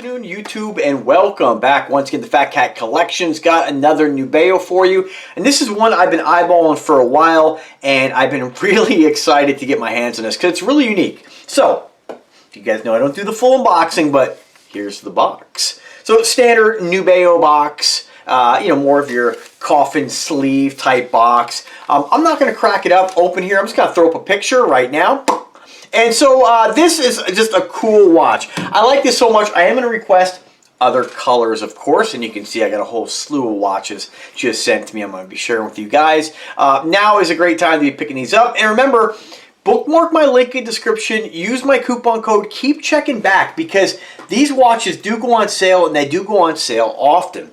afternoon, YouTube, and welcome back once again to Fat Cat Collections. Got another Nubeo for you, and this is one I've been eyeballing for a while, and I've been really excited to get my hands on this because it's really unique. So, if you guys know I don't do the full unboxing, but here's the box. So, standard Nubeo box, more of your coffin sleeve type box. I'm not going to crack it up open here. I'm just going to throw up a picture right now. And so this is just a cool watch. I like this so much, I am going to request other colors, of course, and you can see I got a whole slew of watches just sent to me. I'm going to be sharing with you guys. Now is a great time to be picking these up. And remember, bookmark my link in the description, use my coupon code, keep checking back because these watches do go on sale, and they do go on sale often.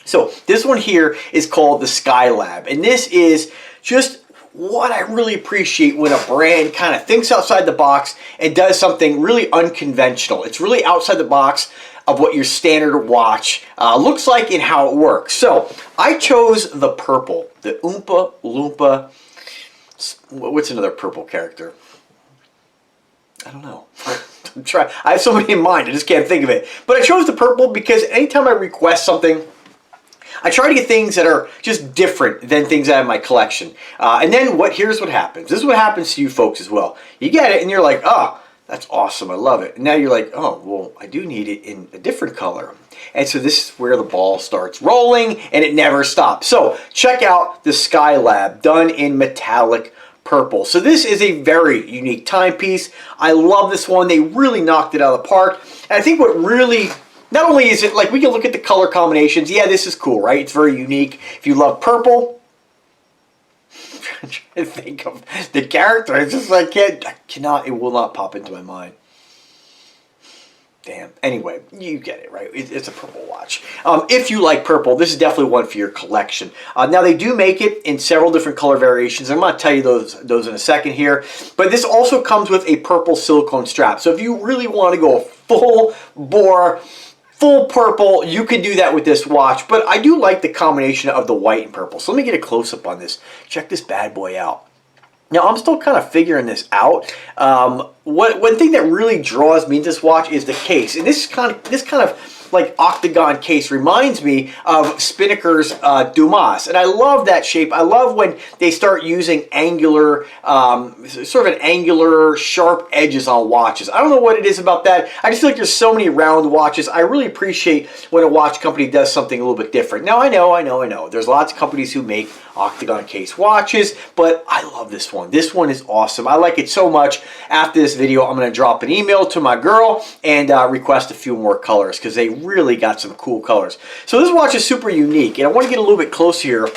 So this one here is called the Skylab, and this is just what I really appreciate when a brand kind of thinks outside the box and does something really unconventional. It's really outside the box of what your standard watch looks like and how it works. So I chose the purple, the Oompa Loompa. What's another purple character? I don't know. I'm trying. I have so many in mind, I just can't think of it. But I chose the purple because anytime I request something, I try to get things that are just different than things I have in my collection. And then here's what happens. This is what happens to you folks as well. You get it and you're like, oh, that's awesome. I love it. And now you're like, oh, well, I do need it in a different color. And so this is where the ball starts rolling and it never stops. So check out the Skylab done in metallic purple. So this is a very unique timepiece. I love this one. They really knocked it out of the park. And I think what really... Not only is it, like, we can look at the color combinations. Yeah, this is cool, right? It's very unique. If you love purple, I'm trying to think of the character. It's just like, it will not pop into my mind. Damn. Anyway, you get it, right? It's a purple watch. If you like purple, this is definitely one for your collection. Now, they do make it in several different color variations. I'm going to tell you those in a second here. But this also comes with a purple silicone strap. So if you really want to go full bore, full purple, you can do that with this watch, but I do like the combination of the white and purple. So let me get a close-up on this. Check this bad boy out. Now, I'm still kind of figuring this out. One thing that really draws me to this watch is the case. And this kind of like octagon case reminds me of Spinnaker's Dumas. And I love that shape. I love when they start using angular, sort of an angular, sharp edges on watches. I don't know what it is about that. I just feel like there's so many round watches. I really appreciate when a watch company does something a little bit different. Now, I know. There's lots of companies who make octagon case watches, but I love this one. This one is awesome. I like it so much. After this video, I'm going to drop an email to my girl and request a few more colors because they really got some cool colors. So this watch is super unique, and I want to get a little bit closer here.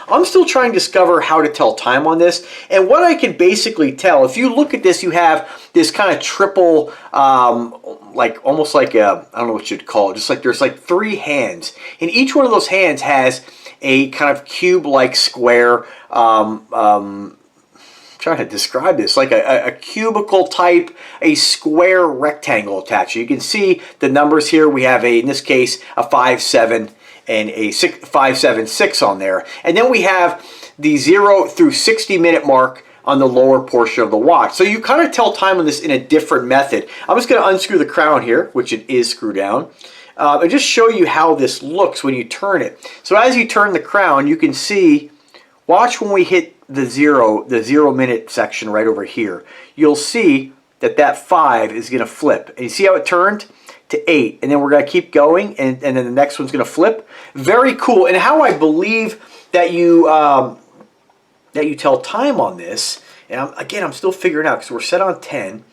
I'm still trying to discover how to tell time on this, and what I can basically tell, if you look at this, you have this kind of triple, like almost like a, I don't know what you'd call it, just like there's like 3 hands, and each one of those hands has a kind of cube-like square, trying to describe this, like a cubicle type, a square rectangle attached. You can see the numbers here. We have in this case, a 5-7 and a 5-7-6 on there. And then we have the 0 through 60-minute mark on the lower portion of the watch. So you kind of tell time on this in a different method. I'm just going to unscrew the crown here, which it is screwed down. And just show you how this looks when you turn it. So as you turn the crown, you can see, watch when we hit the 0 minute section right over here. You'll see that 5 is going to flip. And you see how it turned to 8. And then we're going to keep going, and then the next one's going to flip. Very cool. And how I believe that you tell time on this, and I'm still figuring out because we're set on 10.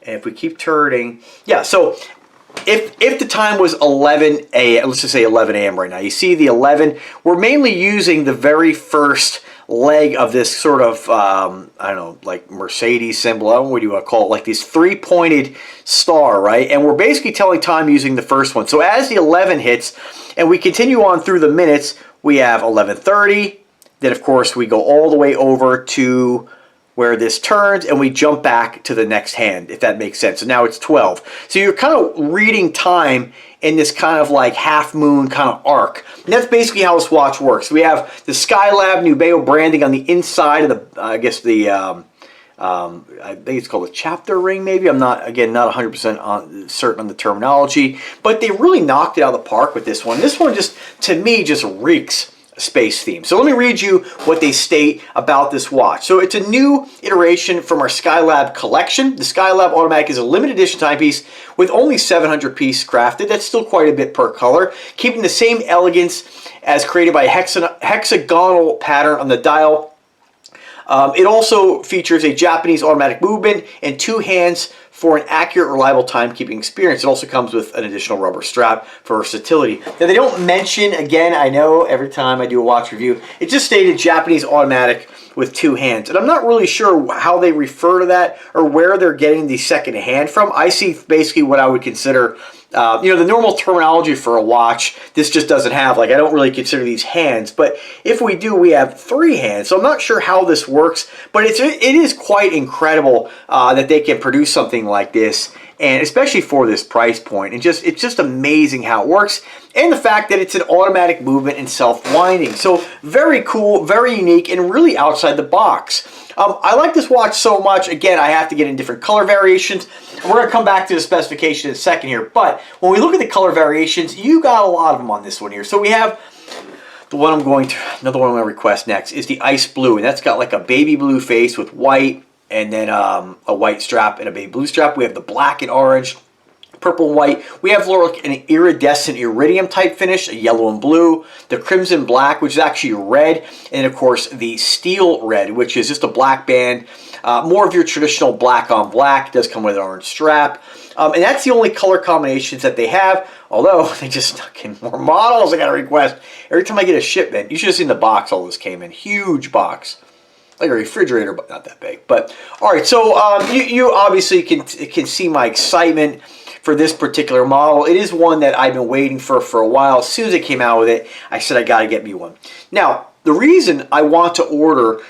And if we keep turning, yeah, so if the time was 11 a.m., let's just say 11 a.m. right now, you see the 11, we're mainly using the very first leg of this sort of, I don't know, like Mercedes symbol, I don't know, what do you want to call it, like this 3-pointed star, right? And we're basically telling time using the first one. So as the 11 hits, and we continue on through the minutes, we have 11:30, then of course we go all the way over to where this turns, and we jump back to the next hand, if that makes sense. So now it's 12. So you're kind of reading time in this kind of like half moon kind of arc. And that's basically how this watch works. We have the Skylab Nubeo branding on the inside of the, I guess the I think it's called a chapter ring, maybe. I'm not, again, not 100% certain on the terminology, but they really knocked it out of the park with this one. This one just, to me, just reeks space theme. So let me read you what they state about this watch. So it's a new iteration from our Skylab collection. The Skylab Automatic is a limited edition timepiece with only 700 pieces crafted. That's still quite a bit per color, keeping the same elegance as created by a hexagonal pattern on the dial. It also features a Japanese automatic movement and 2 hands for an accurate, reliable timekeeping experience. It also comes with an additional rubber strap for versatility. Now, they don't mention, again, I know every time I do a watch review, it just stated Japanese automatic with 2 hands. And I'm not really sure how they refer to that or where they're getting the second hand from. I see basically what I would consider the normal terminology for a watch. This just doesn't have, like, I don't really consider these hands, but if we do, we have 3 hands. So I'm not sure how this works, but it is quite incredible that they can produce something like this, and especially for this price point. And it's just amazing how it works, and the fact that it's an automatic movement and self-winding. So very cool, very unique, and really outside the box. I like this watch so much. Again, I have to get in different color variations. We're going to come back to the specification in a second here. But when we look at the color variations, you got a lot of them on this one here. So we have the one another one I'm going to request next is the ice blue. And that's got like a baby blue face with white, and then a white strap and a baby blue strap. We have the black and orange, purple and white. We have like an iridescent iridium type finish, a yellow and blue, the crimson black, which is actually red, and of course the steel red, which is just a black band. More of your traditional black on black. It does come with an orange strap. And that's the only color combinations that they have, although they just stuck in more models. I got a request. Every time I get a shipment, you should have seen the box all this came in. Huge box. Like a refrigerator, but not that big. But all right, so you obviously can see my excitement for this particular model. It is one that I've been waiting for a while. As soon as they came out with it, I said I got to get me one. Now, the reason I want to order,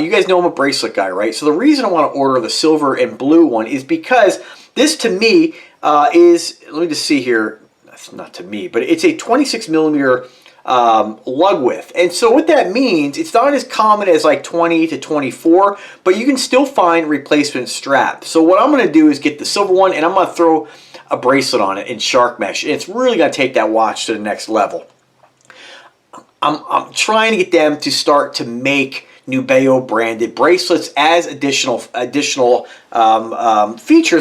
you guys know I'm a bracelet guy, right? So the reason I want to order the silver and blue one is because this, to me, is, let me just see here. That's not to me, but it's a 26 millimeter lug width. And so what that means, it's not as common as like 20 to 24, but you can still find replacement straps. So what I'm going to do is get the silver one, and I'm going to throw a bracelet on it in shark mesh. And it's really going to take that watch to the next level. I'm trying to get them to start to make Nubeo branded bracelets as additional features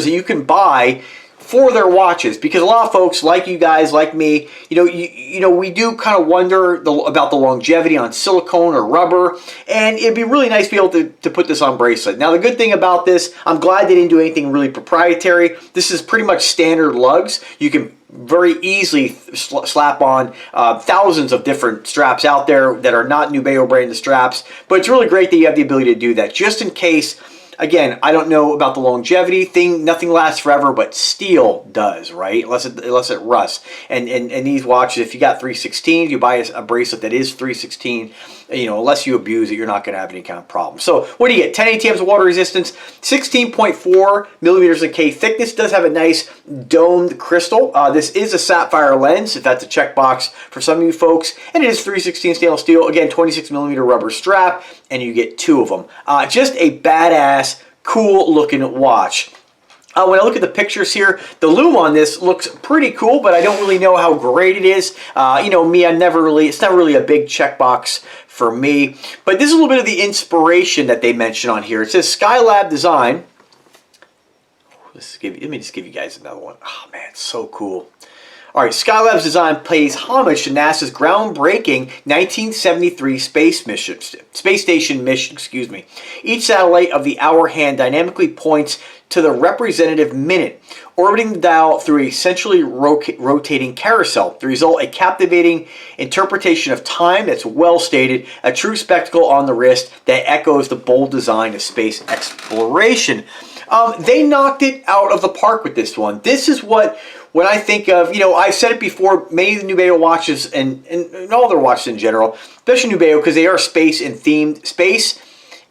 that you can buy for their watches, because a lot of folks like you guys, like me, we do kind of wonder about the longevity on silicone or rubber, and it'd be really nice to be able to put this on bracelet. Now, the good thing about this, I'm glad they didn't do anything really proprietary. This is pretty much standard lugs. You can very easily slap on thousands of different straps out there that are not Nubeo branded straps, but it's really great that you have the ability to do that, just in case. Again, I don't know about the longevity thing. Nothing lasts forever, but steel does, right? Unless it rusts. And these watches, if you got 316, you buy a bracelet that is 316, unless you abuse it, you're not going to have any kind of problem. So what do you get? 10 ATMs of water resistance, 16.4 millimeters in K thickness. Does have a nice domed crystal. This is a sapphire lens, if that's a checkbox for some of you folks. And it is 316 stainless steel. Again, 26 millimeter rubber strap, and you get 2 of them. Just a badass, cool looking watch. When I look at the pictures here, the lume on this looks pretty cool, but I don't really know how great it is. Me, it's not really a big checkbox for me. But this is a little bit of the inspiration that they mention on here. It says Skylab design. Let me just give you guys another one. Oh man, it's so cool. All right, Skylab's design pays homage to NASA's groundbreaking 1973 space station mission. Each satellite of the hour hand dynamically points to the representative minute, orbiting the dial through a centrally rotating carousel. The result, a captivating interpretation of time that's well stated, a true spectacle on the wrist that echoes the bold design of space exploration. They knocked it out of the park with this one. This is what I think of, I've said it before, many of the Nubeo watches and all their watches in general, especially Nubeo, because they are space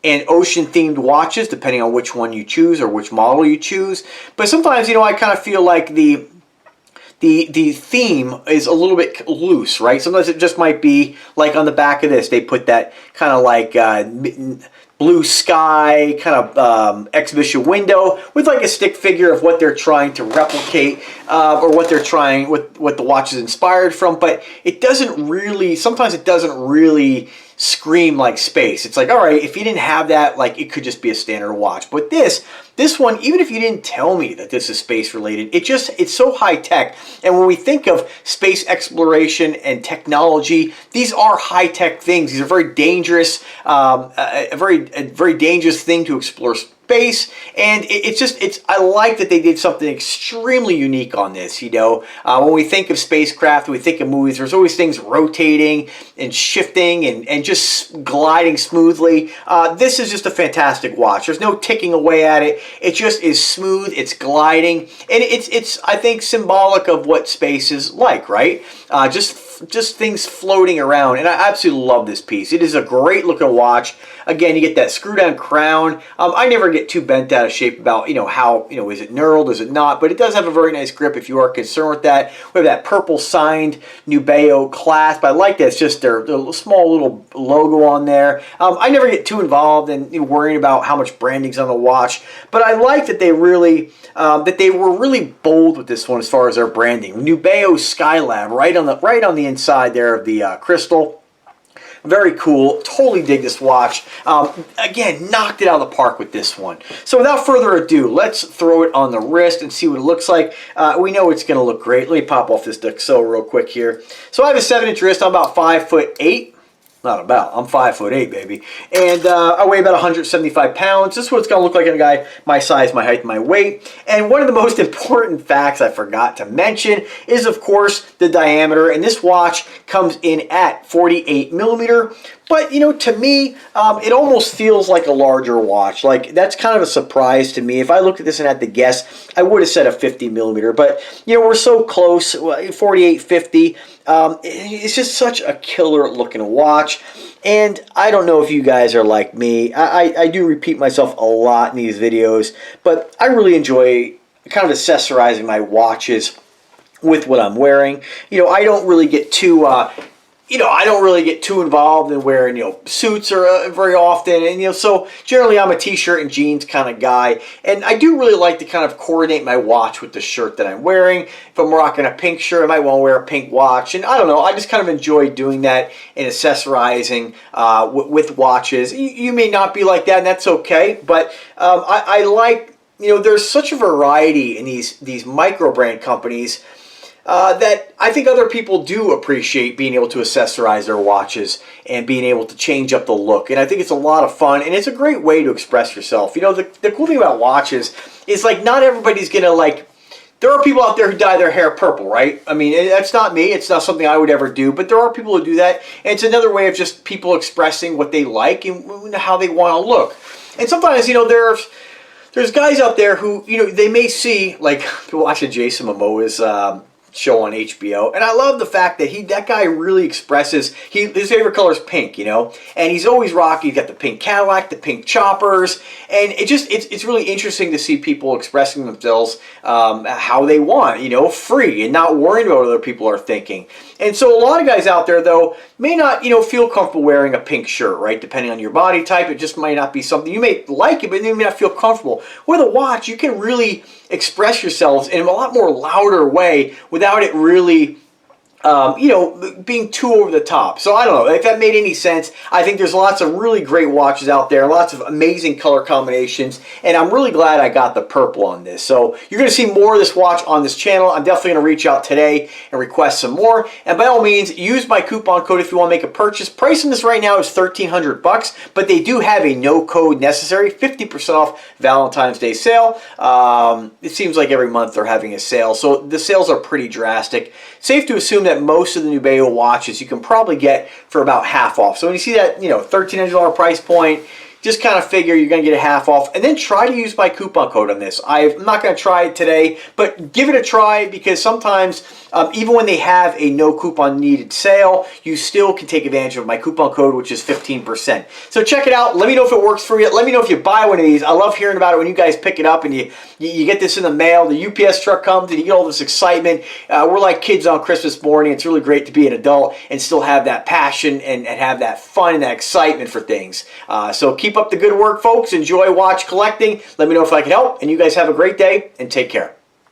and ocean themed watches, depending on which one you choose or which model you choose. But sometimes, I kind of feel like the theme is a little bit loose, right? Sometimes it just might be like on the back of this, they put that kind of like blue sky kind of exhibition window with like a stick figure of what they're trying to replicate or what they're trying, what the watch is inspired from. But it doesn't really, sometimes it doesn't really scream like space. It's like, all right, if you didn't have that, like it could just be a standard watch. But this one, even if you didn't tell me that this is space related, it's so high tech. And when we think of space exploration and technology, these are high tech things. These are very dangerous, a very dangerous thing to explore space. And I like that they did something extremely unique on this. You know, when we think of spacecraft, we think of movies, there's always things rotating and shifting and just gliding smoothly. This is just a fantastic watch. There's no ticking away at it. It just is smooth, it's gliding, and it's I think symbolic of what space is like, right? Just things floating around, and I absolutely love this piece. It is a great looking watch. Again, you get that screw down crown. I never get too bent out of shape about, you know, how, you know, is it knurled, is it not, but it does have a very nice grip if you are concerned with that. We have that purple signed Nubeo clasp. I like that. It's just their small little logo on there. I never get too involved in worrying about how much branding's on the watch, but I like that they really that they were really bold with this one as far as their branding. Nubeo Skylab right on the inside there of the crystal. Very cool. Totally dig this watch. Again, knocked it out of the park with this one. So without further ado, let's throw it on the wrist and see what it looks like. We know it's going to look great. Let me pop off this Duxo real quick here. So I have a 7-inch wrist. I'm about 5'8". Not about. I'm 5'8", baby. And I weigh about 175 pounds. This is what it's going to look like in a guy my size, my height, my weight. And one of the most important facts I forgot to mention is, of course, the diameter. And this watch comes in at 48 millimeter. But, you know, to me, it almost feels like a larger watch. Like, that's kind of a surprise to me. If I looked at this and had to guess, I would have said a 50 millimeter. But, you know, we're so close, 48, 50. It's just such a killer looking watch. And I don't know if you guys are like me. I do repeat myself a lot in these videos. But I really enjoy kind of accessorizing my watches with what I'm wearing. You know, I don't really get too... I don't really get too involved in wearing, you know, suits or very often. And, you know, so generally I'm a t-shirt and jeans kind of guy. And I do really like to kind of coordinate my watch with the shirt that I'm wearing. If I'm rocking a pink shirt, I might want to wear a pink watch. And I don't know, I just kind of enjoy doing that and accessorizing with watches. You may not be like that, and that's okay. But I like, you know, there's such a variety in these micro brand companies that I think other people do appreciate being able to accessorize their watches and being able to change up the look. And I think it's a lot of fun, and it's a great way to express yourself. You know, the cool thing about watches is, like, not everybody's going to, like, there are people out there who dye their hair purple, right? I mean, that's not me. It's not something I would ever do, but there are people who do that. And it's another way of just people expressing what they like and how they want to look. And sometimes, you know, there's guys out there who, you know, they may see, like, watching Jason Momoa's show on HBO, and I love the fact that that guy really expresses, his favorite color is pink, you know, and he's always rocking. He's got the pink Cadillac, the pink choppers, and it's really interesting to see people expressing themselves how they want, you know, free and not worrying about what other people are thinking. And so a lot of guys out there, though, may not, you know, feel comfortable wearing a pink shirt, right? Depending on your body type, it just might not be something you may like it, but you may not feel comfortable. With a watch, you can really express yourselves in a lot more louder way without it really you know, being too over the top. So I don't know if that made any sense. I think there's lots of really great watches out there, lots of amazing color combinations, and I'm really glad I got the purple on this. So you're going to see more of this watch on this channel. I'm definitely going to reach out today and request some more. And by all means, use my coupon code if you want to make a purchase. Price on this right now is $1,300, but they do have a no code necessary, 50% off Valentine's Day sale. It seems like every month they're having a sale, so the sales are pretty drastic. Safe to assume that most of the Nubeo watches you can probably get for about half off. So when you see that, you know, $1,300 price point, just kind of figure you're going to get a half off, and then try to use my coupon code on this. I'm not going to try it today, but give it a try, because sometimes even when they have a no coupon needed sale, you still can take advantage of my coupon code, which is 15%. So check it out. Let me know if it works for you. Let me know if you buy one of these. I love hearing about it when you guys pick it up and you get this in the mail. The UPS truck comes and you get all this excitement. We're like kids on Christmas morning. It's really great to be an adult and still have that passion and have that fun and that excitement for things. So keep Keep up the good work, folks. Enjoy watch collecting. Let me know if I can help. And you guys have a great day and take care.